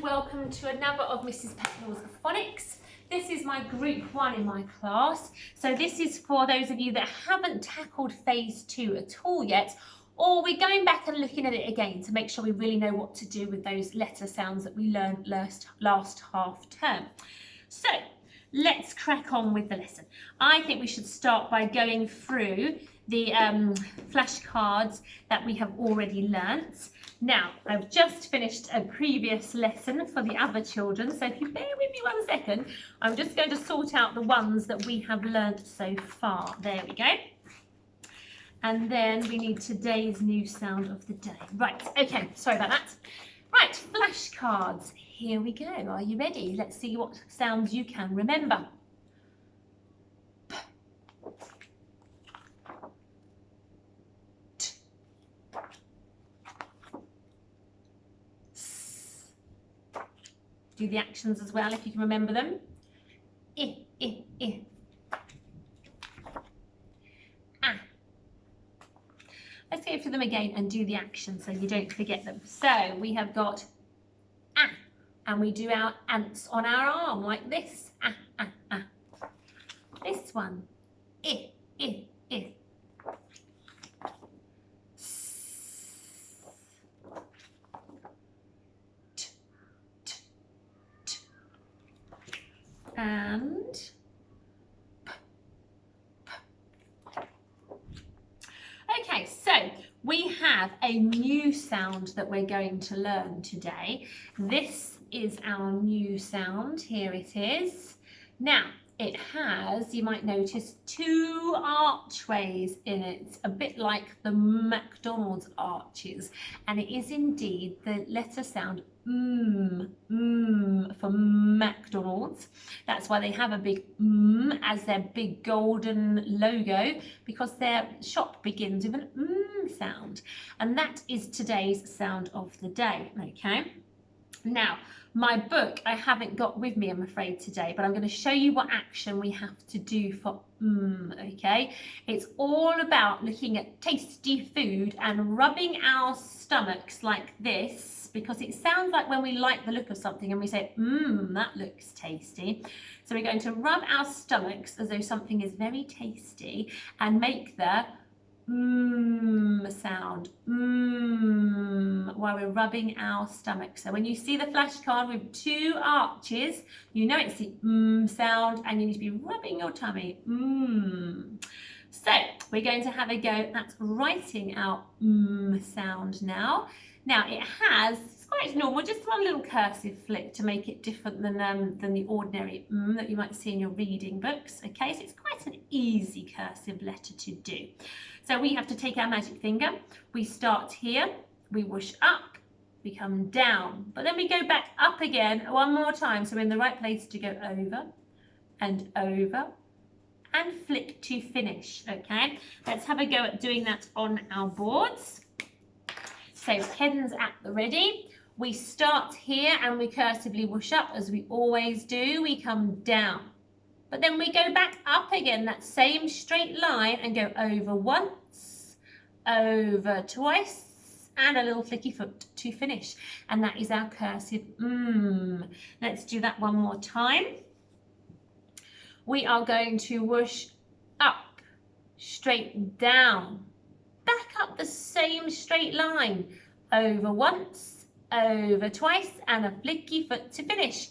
welcome to another of Mrs. Pecknell's Phonics. This is my group 1 in my class. So this is for those of you that haven't tackled phase 2 at all yet, or we're going back and looking at it again to make sure we really know what to do with those letter sounds that we learned last half term. So let's crack on with the lesson. I think we should start by going through the flashcards that we have already learnt. Now, I've just finished a previous lesson for the other children, so if you bear with me 1 second, I'm just going to sort out the ones that we have learnt so far. There we go. And then we need today's new sound of the day. Right, okay, sorry about that. Right, flashcards. Here we go. Are you ready? Let's see what sounds you can remember. Do the actions as well if you can remember them. I, I, I. Ah. Let's go through them again and do the action so you don't forget them. So we have got ah, and we do our ants on our arm like this. Ah, ah, ah. This one. I, I, I. And okay, so we have a new sound that we're going to learn today. This is our new sound. Here it is. Now, it has, you might notice, 2 archways in it, a bit like the McDonald's arches, and it is indeed the letter sound for McDonald's. That's why they have a big as their big golden logo, because their shop begins with an sound, and that is today's sound of the day. Okay, now my book I haven't got with me, I'm afraid, today, but I'm going to show you what action we have to do for okay? It's all about looking at tasty food and rubbing our stomachs like this, because it sounds like when we like the look of something and we say, that looks tasty. So we're going to rub our stomachs as though something is very tasty and make the sound while we're rubbing our stomach. So when you see the flashcard with 2 arches, you know it's the sound, and you need to be rubbing your tummy. So we're going to have a go at writing our sound now. Now it has, it's quite normal, just one little cursive flick to make it different than the ordinary that you might see in your reading books. Okay, so it's quite an easy cursive letter to do. So we have to take our magic finger, we start here, we whoosh up, we come down, but then we go back up again 1 more time, so we're in the right place to go over and over and flick to finish. Okay, let's have a go at doing that on our boards. So pens at the ready. We start here and we cursively whoosh up as we always do. We come down, but then we go back up again, that same straight line, and go over once, over twice, and a little flicky foot to finish. And that is our cursive Let's do that 1 more time. We are going to whoosh up, straight down, back up the same straight line, over once, over twice, and a flicky foot to finish.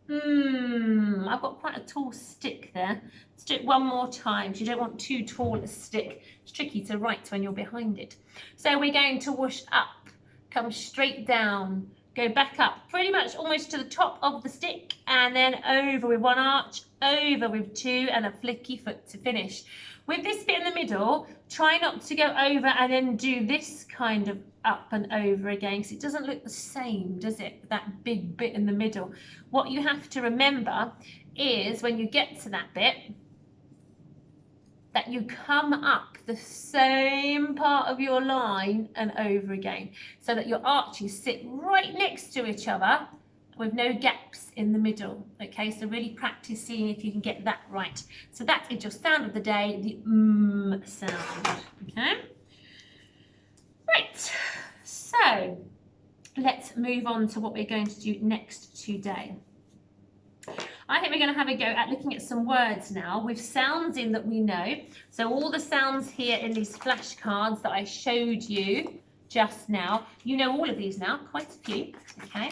I've got quite a tall stick there. Let's do it 1 more time. So you don't want too tall a stick. It's tricky to write when you're behind it. So we're going to whoosh up, come straight down, go back up, pretty much almost to the top of the stick, and then over with 1 arch, over with 2, and a flicky foot to finish. With this bit in the middle, try not to go over and then do this kind of up and over again, because it doesn't look the same, does it? That big bit in the middle. What you have to remember is when you get to that bit, that you come up the same part of your line and over again, so that your arches sit right next to each other with no gaps in the middle. Okay, so really practice seeing if you can get that right. So that is your sound of the day, the sound. Okay, right, so let's let's move on to what we're going to do next today. I think we're going to have a go at looking at some words now with sounds in that we know. So all the sounds here in these flashcards that I showed you just now, you know all of these now, quite a few, okay?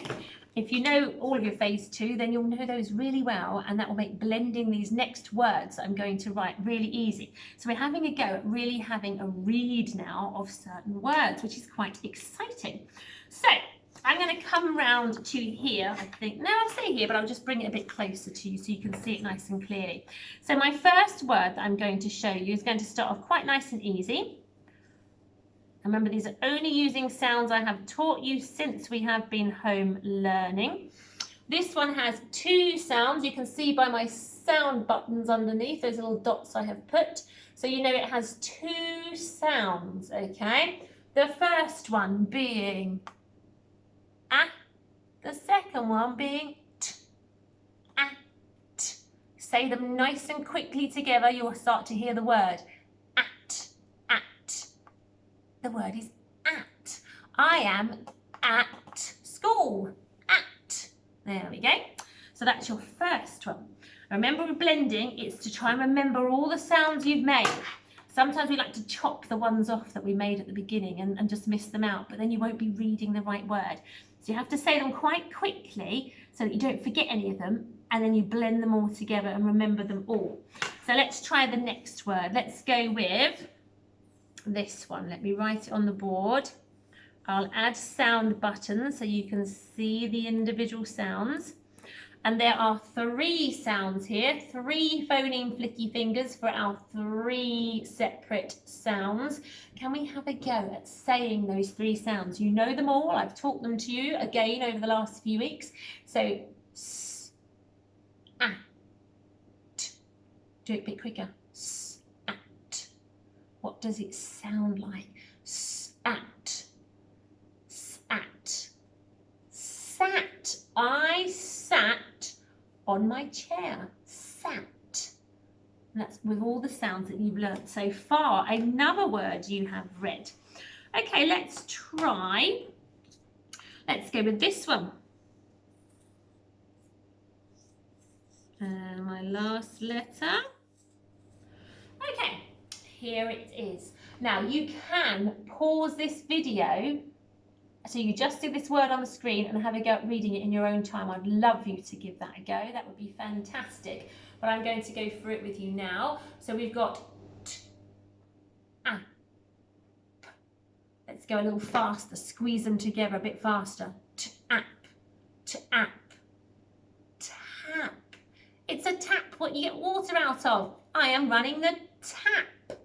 If you know all of your phase 2, then you'll know those really well, and that will make blending these next words that I'm going to write really easy. So we're having a go at really having a read now of certain words, which is quite exciting. So I'm going to come round to here, I think. No, I'll stay here, but I'll just bring it a bit closer to you so you can see it nice and clearly. So my first word that I'm going to show you is going to start off quite nice and easy. Remember, these are only using sounds I have taught you since we have been home learning. This one has 2 sounds. You can see by my sound buttons underneath, those little dots I have put. So you know it has 2 sounds, okay? The first one being ah, the second one being t, ah, t. Say them nice and quickly together, you'll start to hear the word. At, at. The word is at. I am at school. At. There we go. So that's your first one. Remember with blending, it's to try and remember all the sounds you've made. Sometimes we like to chop the ones off that we made at the beginning and just miss them out, but then you won't be reading the right word. So you have to say them quite quickly so that you don't forget any of them, and then you blend them all together and remember them all. So let's try the next word. Let's go with this one. Let me write it on the board. I'll add sound buttons so you can see the individual sounds. And there are 3 sounds here, 3 phoneme flicky fingers for our 3 separate sounds. Can we have a go at saying those 3 sounds? You know them all. I've taught them to you again over the last few weeks. So, s, at. Do it a bit quicker. S, at. What does it sound like? S, at. S, at. Sat. I sat on my chair. Sat. And that's with all the sounds that you've learnt so far. Another word you have read. Okay, let's try. Let's go with this one. And my last letter. Okay, here it is. Now you can pause this video. So you just do this word on the screen and have a go at reading it in your own time. I'd love you to give that a go. That would be fantastic. But I'm going to go through it with you now. So we've got t, a, p. Let's go a little faster. Squeeze them together a bit faster. T, ap, tap, tap. It's a tap, what you get water out of. I am running the tap.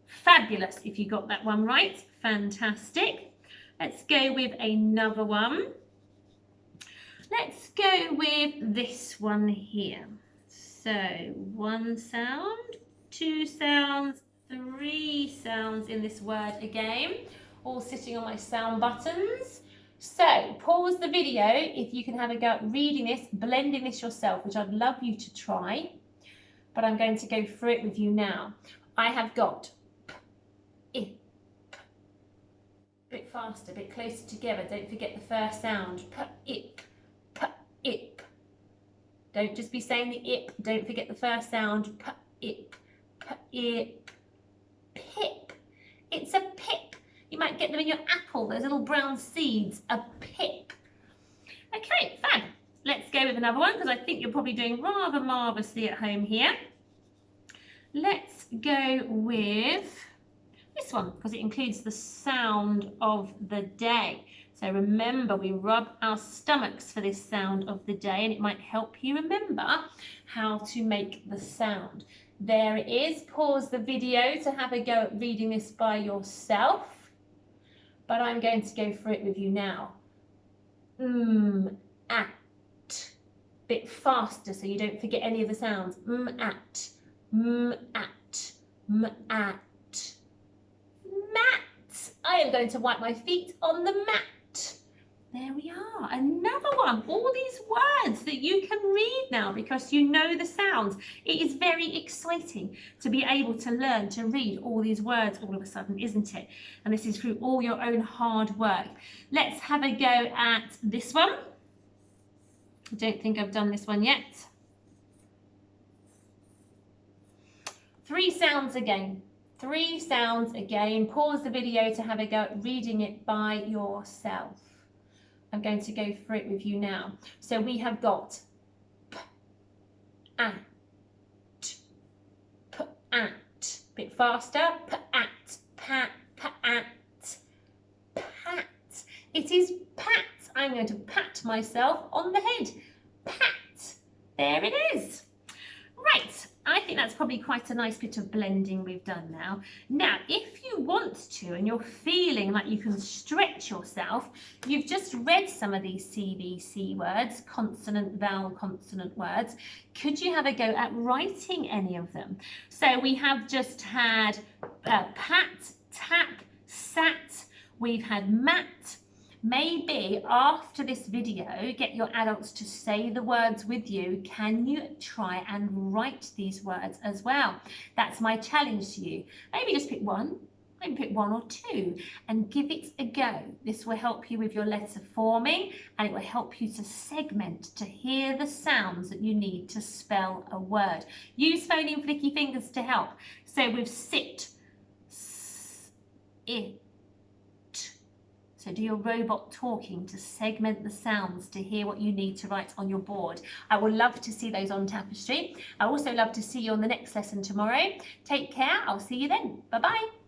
Fabulous if you got that one right. Fantastic. Let's go with another one. Let's go with this one here. So 1 sound, 2 sounds, 3 sounds in this word again, all sitting on my sound buttons. So pause the video if you can have a go at reading this, blending this yourself, which I'd love you to try, but I'm going to go through it with you now. I have got p, I, a bit faster, a bit closer together. Don't forget the first sound. P, ip. Don't just be saying the ip. Don't forget the first sound. P, ip. Pip. It's a pip. You might get them in your apple, those little brown seeds. A pip. Okay, fab. Let's go with another one because I think you're probably doing rather marvellously at home here. Let's go with this one because it includes the sound of the day. So remember, we rub our stomachs for this sound of the day, and it might help you remember how to make the sound. There it is. Pause the video to have a go at reading this by yourself, but I'm going to go through it with you now. At. Bit faster so you don't forget any of the sounds. At. At. At. Mat. I am going to wipe my feet on the mat. There we are, another one. All these words that you can read now because you know the sounds. It is very exciting to be able to learn to read all these words all of a sudden, isn't it? And this is through all your own hard work. Let's have a go at this one. I don't think I've done this one yet. 3 sounds again. 3 sounds again. Pause the video to have a go at reading it by yourself. I'm going to go through it with you now. So we have got p, at, p, at. Bit faster. P, at, pat, p, at, pat. It is pat. I'm going to pat myself on the head. Pat. There it is. Right. I think that's probably quite a nice bit of blending we've done now. Now, if you want to and you're feeling like you can stretch yourself, you've just read some of these CVC words, consonant, vowel, consonant words. Could you have a go at writing any of them? So we have just had pat, tap, sat. We've had mat. Maybe after this video, get your adults to say the words with you. Can you try and write these words as well? That's my challenge to you. Maybe just pick one, maybe pick 1 or 2 and give it a go. This will help you with your letter forming and it will help you to segment, to hear the sounds that you need to spell a word. Use phoneme flicky fingers to help. So with sit, s, it. So do your robot talking to segment the sounds to hear what you need to write on your board. I would love to see those on Tapestry. I also love to see you on the next lesson tomorrow. Take care. I'll see you then. Bye-bye.